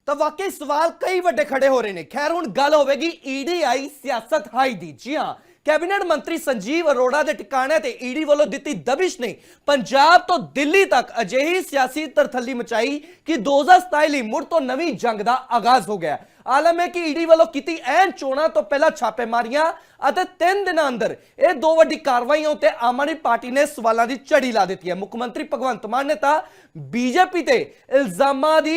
ਤਾਂ ਵਾਕਈ ਸਵਾਲ ਕਈ ਵੱਡੇ ਖੜੇ ਹੋ ਰਹੇ ਨੇ। ਖੈਰ ਹੁਣ ਗੱਲ ਹੋਵੇਗੀ ਈਡੀ ਆਈ ਸਿਆਸਤ ਹਾਈ ਦੀ। ਜੀ ਹਾਂ, कैबिनेट मंत्री संजीव अरोड़ा के ठिकाने ते ईडी वालों दी दबिश ने पंजाब तो दिल्ली तक अजिही सियासी तरथली मचाई कि 2027 मुड़ तो नवी जंग का आगाज हो गया। आलम है कि ईडी वालों की ऐन चोणां तो पहला छापेमारियां ਅਤੇ 3 ਦਿਨਾਂ ਅੰਦਰ ਇਹ ਦੋ ਵੱਡੀ ਕਾਰਵਾਈਆਂ ਉੱਤੇ ਆਮ ਆਦਮੀ ਪਾਰਟੀ ਨੇ ਸਵਾਲਾਂ ਦੀ ਝੜੀ ਲਾ ਦਿੱਤੀ ਹੈ। ਮੁੱਖ ਮੰਤਰੀ ਭਗਵੰਤ ਮਾਨ ਨੇ ਤਾਂ ਬੀਜੇਪੀ ਤੇ ਇਲਜ਼ਾਮਾਂ ਦੀ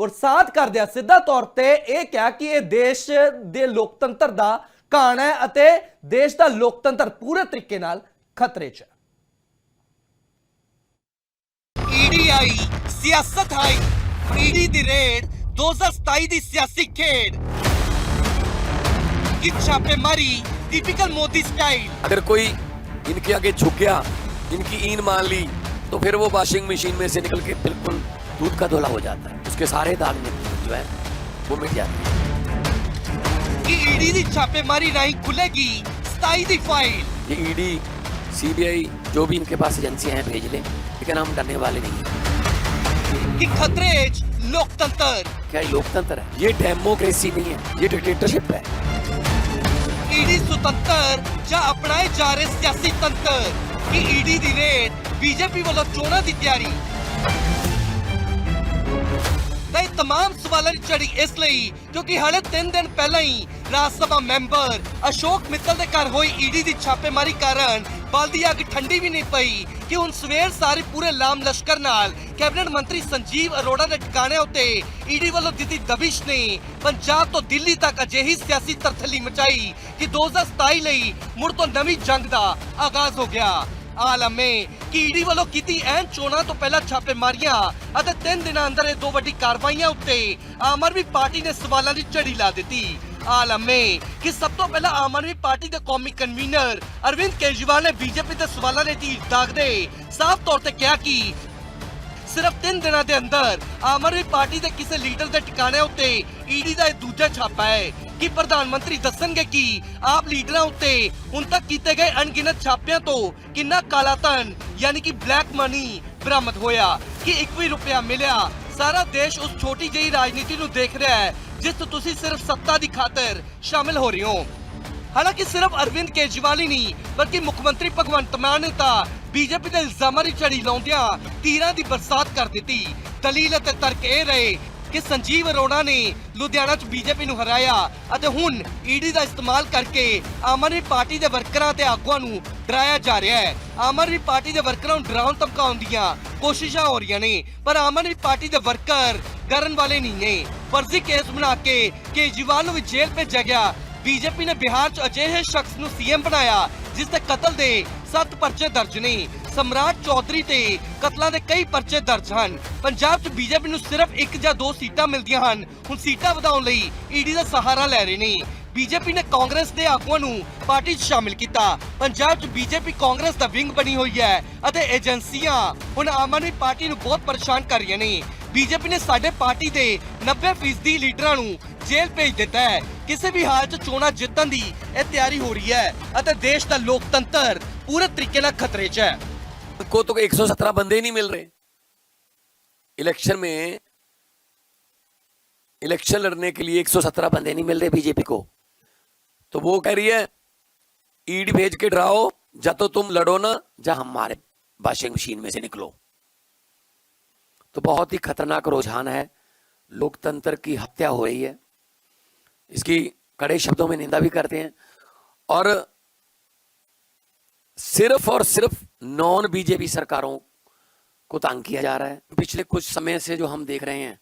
ਬਰਸਾਤ ਕਰਦਿਆਂ ਸਿੱਧਾ ਤੌਰ ਤੇ ਇਹ ਕਿਹਾ ਕਿ ਇਹ ਦੇਸ਼ ਦੇ ਲੋਕਤੰਤਰ ਦਾ ਕਾਣ ਹੈ ਅਤੇ ਦੇਸ਼ ਦਾ ਲੋਕਤੰਤਰ ਪੂਰੇ ਤਰੀਕੇ ਨਾਲ ਖਤਰੇ 'ਚ ਹੈ। ईडी आई सियासत हाई, ईडी दी रेड 2027 दी सियासी खेड की छापेमारी टिपिकल मोदी स्टाइल। अगर कोई इनके आगे झुक गया, इनकी ईन मान ली, तो फिर वो वॉशिंग मशीन में से निकल के बिल्कुल दूध का धोला हो जाता है। उसके सारे दाग जो है वो मिट जाते हैं। कि ईडी दी छापेमारी राही खुलेगी 27 दी फाइल। ये ईडी सीबीआई जो भी इनके पास एजेंसियां हैं भेज लें, लेकिन हम डरने वाले नहीं हैं। कि खतरे च लोकतंत्र। क्या ये लोकतंत्र है? ये डेमोक्रेसी नहीं है, ये डिक्टेटरशिप है। ईडी स्वतंत्र जा अपनाए जा रहे सियासी तंत्र की ईडी दी रेड बीजेपी वालों चोणां दी तैयारी। ते तमाम सवालों की झड़ी इसलिए क्योंकि हाले 3 दिन पहले ही राज्यसभा मैंबर अशोक मित्तल के घर हुई ईडी दी छापेमारी कारण बल दी अग ठंडी भी नहीं पई कि हुण सवेर सारी पूरे लाम लश्कर नाल कैबिनेट मंत्री संजीव अरोड़ा के ठिकाने उत्ते ईडी वालों दी दबिश ने पंजाब तो दिल्ली तक अजिही सियासी तरथली मचाई कि 2027 लई मुड़ तो नवी जंग का आगाज हो गया। आलम है कि ईडी वालों कीती ऐन चोणां तो पहला छापेमारियां ਅਤੇ 3 ਦਿਨਾਂ ਅੰਦਰ ਇਹ ਦੋ ਵੱਡੀ ਕਾਰਵਾਈਆਂ ਉੱਤੇ ਆਮ ਆਦਮੀ ਪਾਰਟੀ ਨੇ ਸਵਾਲਾਂ ਦੀ ਝੜੀ ਲਾ ਦਿੱਤੀ। ਆਲਮ ਹੈ ਕਿ ਸਭ ਤੋਂ ਪਹਿਲਾਂ ਆਮ ਆਦਮੀ ਪਾਰਟੀ ਦੇ ਕੌਮੀ ਕਨਵੀਨਰ ਅਰਵਿੰਦ ਕੇਜਰੀਵਾਲ ਨੇ ਬੀਜੇਪੀ ਦੇ ਸਵਾਲਾਂ ਦੇ ਤੀਰ ਦਾਗਦੇ ਸਾਫ਼ ਤੌਰ ਤੇ ਕਿਹਾ ਕਿ सिर्फ 3 दिनों के अंदर आम आदमी पार्टी के किसी लीडर के ठिकाने उत्ते ईडी का दूजा छापा है कि प्रधानमंत्री दसणगे कि आप लीडरां उत्ते हुण तक कीते गए अनगिनत छापियां तो कितना काला धन यानी कि ब्लैक मनी बरामद होया कि 1 भी रुपया मिलिया। सारा देश उस छोटी जी राजनीति नूं देख रहा है जिस तो तुसीं सिर्फ सत्ता की खातर शामिल हो रहे हो। हालांकि सिर्फ अरविंद केजरीवाल ही नहीं बल्कि मुख्यमंत्री भगवंत मान ने तो बीजेपी के इल्जामां की झड़ी लाउंदियां तीरां की बरसात कर दी। दलील ते तर्क ये रहे कि संजीव अरोड़ा ने लुधियाना च बीजेपी नूं हराया अते हुण ईडी का इस्तेमाल करके आम आदमी पार्टी के वर्करां ते आगुआं नूं डराया जा रहा है। आम आदमी पार्टी के वर्करां नूं डराउण धमकाउण दीआं कोशिशां हो रही ने पर आम आदमी पार्टी के वर्कर डरन वाले नहीं ने। फर्जी केस बना के केजरीवाल नूं भी जेल भेजा गया। बीजेपी ने बिहार च अजिहे शख्स नूं सीएम बनाया जिस ते कतल दे 7 परचे दर्ज ने। सम्राट चौधरी ते कतलों के कई परचे दर्ज हैं। पंजाब च बीजेपी नूं सिर्फ 1 या 2 सीटां मिलदियां हन। हुण सीटां वधाउण लई ईडी दा सहारा लै रहे ने। बीजेपी ने कांग्रेस के आगुआं नूं पार्टी च शामिल किया। पंजाब च बीजेपी कांग्रेस दा विंग बनी हुई है अते एजेंसियां हुण आम आदमी पार्टी नूं बहुत परेशान कर रही ने। बीजेपी ने साडे पार्टी के 90% लीडरां नूं जेल भेज दिता है। किसी भी हाल च चोणां जितण दी यह तैयारी हो रही है अते देश का लोकतंत्र पूरे तरीके नाल खतरे च है। को तो 117 बंदे ही नहीं मिल रहे इलेक्शन में। इलेक्शन लड़ने के लिए 117 बंदे नहीं मिल रहे बीजेपी को, तो वो कह रही है ईडी भेज के डराओ, या तो तुम लड़ो ना या हमारे वॉशिंग मशीन में से निकलो। तो बहुत ही खतरनाक रुझान है, लोकतंत्र की हत्या हो रही है। इसकी कड़े शब्दों में निंदा भी करते हैं और सिर्फ नॉन बीजेपी सरकारों को तंग किया जा रहा है। पिछले कुछ समय से जो हम देख रहे हैं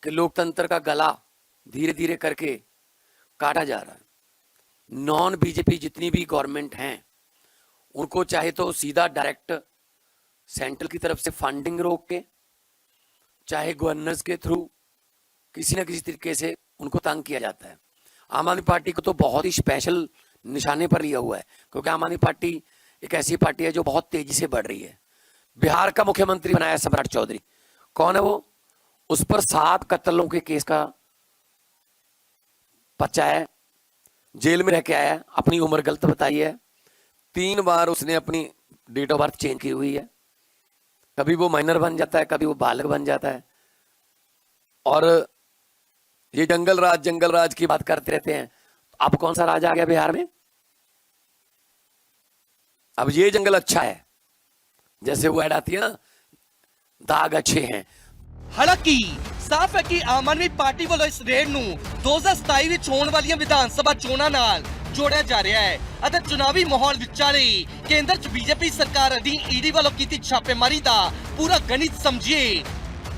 कि लोकतंत्र का गला धीरे धीरे करके काटा जा रहा है। नॉन बीजेपी जितनी भी गवर्नमेंट हैं उनको चाहे तो सीधा डायरेक्ट सेंट्रल की तरफ से फंडिंग रोक के, चाहे गवर्नर्स के थ्रू किसी न किसी तरीके से उनको तंग किया जाता है। आम आदमी पार्टी को तो बहुत ही स्पेशल निशाने पर लिया हुआ है क्योंकि आम आदमी पार्टी एक ऐसी पार्टी है जो बहुत तेजी से बढ़ रही है। बिहार का मुख्यमंत्री बनाया सम्राट चौधरी, कौन है वो? उस पर 7 कत्लों के केस का पर्चा है, जेल में रह के आया है, अपनी उम्र गलत बताई है, 3 बार उसने अपनी डेट ऑफ बर्थ चेंज की हुई है। कभी वो माइनर बन जाता है, कभी वो बालक बन जाता है और ये जंगल राज की बात करते रहते हैं। अब कौन सा राज आ गया बिहार में? अब ये जंगल अच्छा है, जैसे वो ऐड आती है ना, दाग अच्छे हैं। ਹਾਲਾਂਕਿ ਸਾਫ਼ ਹੈ ਕਿ ਆਮ ਆਦਮੀ ਪਾਰਟੀ ਵੱਲੋਂ ਇਸ ਰੇਡ ਨੂੰ 2027 ਵਿੱਚ ਹੋਣ ਵਾਲੀਆਂ ਵਿਧਾਨ ਸਭਾ ਚੋਣਾਂ ਨਾਲ ਜੋੜਿਆ ਜਾ ਰਿਹਾ ਹੈ ਅਤੇ ਚੁਣਾਵੀ ਮਾਹੌਲ ਵਿਚਾਲੇ ਕੇਂਦਰ 'ਚ ਬੀਜੇਪੀ ਸਰਕਾਰ ਅਧੀਨ ਈਡੀ ਵੱਲੋਂ ਕੀਤੀ ਛਾਪੇਮਾਰੀ ਦਾ ਪੂਰਾ ਗਣਿਤ ਸਮਝੀਏ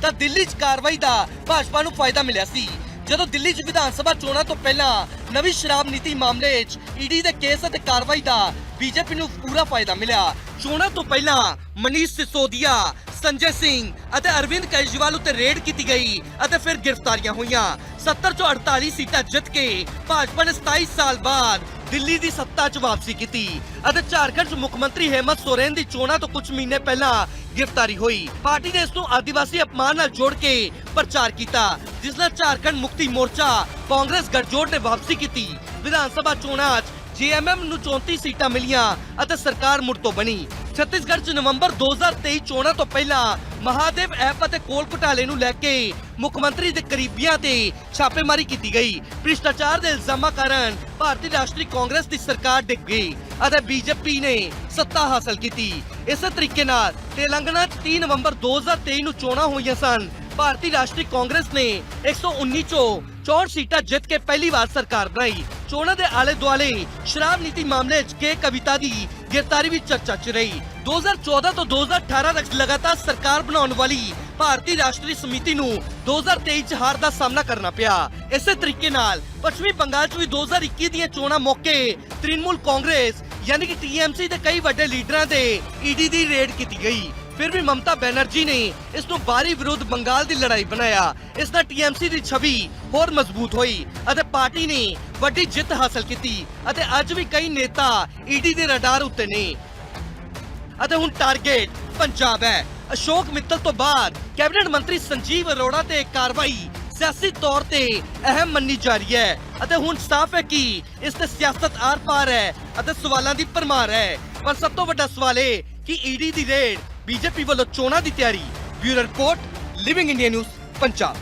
ਤਾਂ ਦਿੱਲੀ 'ਚ ਕਾਰਵਾਈ ਦਾ ਭਾਜਪਾ ਨੂੰ ਫਾਇਦਾ ਮਿਲਿਆ ਸੀ। ਜਦੋਂ ਦਿੱਲੀ 'ਚ ਵਿਧਾਨ ਸਭਾ ਚੋਣਾਂ ਤੋਂ ਪਹਿਲਾਂ ਨਵੀਂ ਸ਼ਰਾਬ ਨੀਤੀ ਮਾਮਲੇ 'ਚ ਈਡੀ ਦੇ ਕੇਸ ਅਤੇ ਕਾਰਵਾਈ ਦਾ ਬੀਜੇਪੀ ਨੂੰ ਪੂਰਾ ਫਾਇਦਾ ਮਿਲਿਆ। ਚੋਣਾਂ ਤੋਂ ਪਹਿਲਾਂ ਮਨੀਸ਼ ਸਿਸੋਦੀਆ, ਸੰਜੇ ਸਿੰਘ ਅਤੇ ਅਰਵਿੰਦ ਕੇਜਰੀਵਾਲ ਉੱਤੇ ਰੇਡ ਕੀਤੀ ਗਈ ਅਤੇ ਫਿਰ ਗ੍ਰਿਫਤਾਰੀਆਂ ਹੋਈਆਂ। 70 ਚੋਂ 48 ਸੀਟਾਂ ਜਿੱਤ ਕੇ ਭਾਜਪਾ ਨੇ 27 ਸਾਲ ਬਾਅਦ ਦਿੱਲੀ ਦੀ ਸੱਤਾ 'ਚ ਵਾਪਸੀ ਕੀਤੀ ਅਤੇ ਝਾਰਖੰਡ 'ਚ ਮੁੱਖ ਮੰਤਰੀ ਹੇਮੰਤ ਸੋਰੇਨ ਦੀ ਚੋਣਾਂ ਤੋਂ ਕੁਝ ਮਹੀਨੇ ਪਹਿਲਾਂ ਗ੍ਰਿਫਤਾਰੀ ਹੋਈ। ਪਾਰਟੀ ਨੇ ਇਸ ਨੂੰ ਆਦੀਵਾਸੀ ਅਪਮਾਨ ਨਾਲ ਜੋੜ ਕੇ ਪ੍ਰਚਾਰ ਕੀਤਾ, ਜਿਸ ਨਾਲ ਝਾਰਖੰਡ ਮੁਕਤੀ ਮੋਰਚਾ ਕਾਂਗਰਸ ਗੱਠਜੋੜ ਨੇ ਵਾਪਸੀ ਕੀਤੀ। ਵਿਧਾਨ ਸਭਾ ਚੋਣਾਂ 'ਚ ਜੇਐਮਐਮ ਨੂੰ 34 ਸੀਟਾਂ ਮਿਲੀਆਂ ਅਤੇ ਸਰਕਾਰ ਮੁੜ ਤੋਂ ਬਣੀ। ਛੱਤੀਸਗੜ੍ਹ 'ਚ ਨਵੰਬਰ 2023 ਚੋਣਾਂ ਤੋਂ ਪਹਿਲਾਂ ਮਹਾਦੇਵ ਐਪ ਅਤੇ ਕੋਲ ਘੁਟਾਲੇ ਨੂੰ ਲੈ ਕੇ ਮੁੱਖ ਮੰਤਰੀ ਦੇ ਕਰੀਬੀਆਂ ਤੇ ਛਾਪੇਮਾਰੀ ਕੀਤੀ ਗਈ। ਭ੍ਰਿਸ਼ਟਾਚਾਰ ਦੇ ਇਲਜ਼ਾਮਾਂ ਕਾਰਨ ਭਾਰਤੀ ਰਾਸ਼ਟਰੀ ਕਾਂਗਰਸ ਦੀ ਸਰਕਾਰ ਡਿੱਗ ਗਈ ਅਤੇ ਬੀਜੇਪੀ ਨੇ ਸੱਤਾ ਹਾਸਲ ਕੀਤੀ। ਇਸੇ ਤਰੀਕੇ ਨਾਲ ਤੇਲੰਗਾਨਾ 'ਚ 3 ਨਵੰਬਰ 2023 ਨੂੰ ਚੋਣਾਂ ਹੋਈਆਂ ਸਨ। ਭਾਰਤੀ ਰਾਸ਼ਟਰੀ ਕਾਂਗਰਸ ਨੇ 119 ਚੋਂ 64 ਸੀਟਾਂ ਜਿੱਤ ਕੇ ਪਹਿਲੀ ਵਾਰ ਸਰਕਾਰ ਬਣਾਈ। ਚੋਣਾਂ ਦੇ ਆਲੇ ਦੁਆਲੇ ਸ਼ਰਾਬ ਨੀਤੀ ਮਾਮਲੇ 'ਚ ਕੇ ਕਵਿਤਾ ਦੀ ਗ੍ਰਿਫਤਾਰੀ ਵੀ ਚਰਚਾ 'ਚ ਰਹੀ। 2014 ਤੋਂ 2018 ਤੱਕ ਲਗਾਤਾਰ ਸਰਕਾਰ ਬਣਾਉਣ ਵਾਲੀ ਭਾਰਤੀ ਰਾਸ਼ਟਰੀ ਸਮਿਤੀ ਨੂੰ 2023 'ਚ ਹਾਰ ਦਾ ਸਾਹਮਣਾ ਕਰਨਾ ਪਿਆ। ਇਸੇ ਤਰੀਕੇ ਨਾਲ ਪੱਛਮੀ ਬੰਗਾਲ 'ਚ ਵੀ 2021 ਦੀਆਂ ਚੋਣਾਂ ਮੌਕੇ ਤ੍ਰਿਣਮੂਲ ਕਾਂਗਰਸ ਯਾਨੀ ਕਿ TMC ਦੇ ਕਈ ਵੱਡੇ ਲੀਡਰਾਂ ਤੇ ਈਡੀ ਦੀ ਰੇਡ ਕੀਤੀ ਗਈ। ਫਿਰ ਵੀ ਮਮਤਾ ਬੈਨਰਜੀ ਨੇ ਇਸ ਨੂੰ ਬਾਰੀ ਵਿਰੁੱਧ ਬੰਗਾਲ ਦੀ ਲੜਾਈ ਬਣਾਇਆ। ਇਸ ਨਾਲ TMC ਦੀ ਛਵੀ ਹੋਰ ਮਜ਼ਬੂਤ ਹੋਈ ਅਤੇ ਪਾਰਟੀ ਨੇ ਵੱਡੀ ਜਿੱਤ ਹਾਸਲ ਕੀਤੀ ਅਤੇ ਅੱਜ ਵੀ ਕਈ ਨੇਤਾ ਈਡੀ ਦੇ ਰਡਾਰ ਉੱਤੇ ਨੇ ਅਤੇ ਹੁਣ ਟਾਰਗੇਟ ਪੰਜਾਬ ਹੈ। ਅਸ਼ੋਕ ਮਿੱਤਲ ਤੋਂ ਬਾਅਦ ਕੈਬਨਿਟ ਮੰਤਰੀ ਸੰਜੀਵ ਅਰੋੜਾ ਤੇ ਕਾਰਵਾਈ ਸਿਆਸੀ ਤੌਰ ਤੇ ਅਹਿਮ ਮੰਨੀ ਜਾ ਰਹੀ ਹੈ ਅਤੇ ਹੁਣ ਸਾਫ਼ ਹੈ ਕਿ ਇਸ ਤੇ ਸਿਆਸਤ ਆਰ-ਪਾਰ ਹੈ ਅਤੇ ਸਵਾਲਾਂ ਦੀ ਭਰਮਾਰ ਹੈ। ਪਰ ਸਭ ਤੋਂ ਵੱਡਾ ਸਵਾਲ ਇਹ ਕਿ ਈਡੀ ਦੀ ਰੇਡ ਬੀਜੇਪੀ ਵੱਲੋਂ ਚੋਣਾਂ ਦੀ ਤਿਆਰੀ। Bureau report, living India news, Punjab.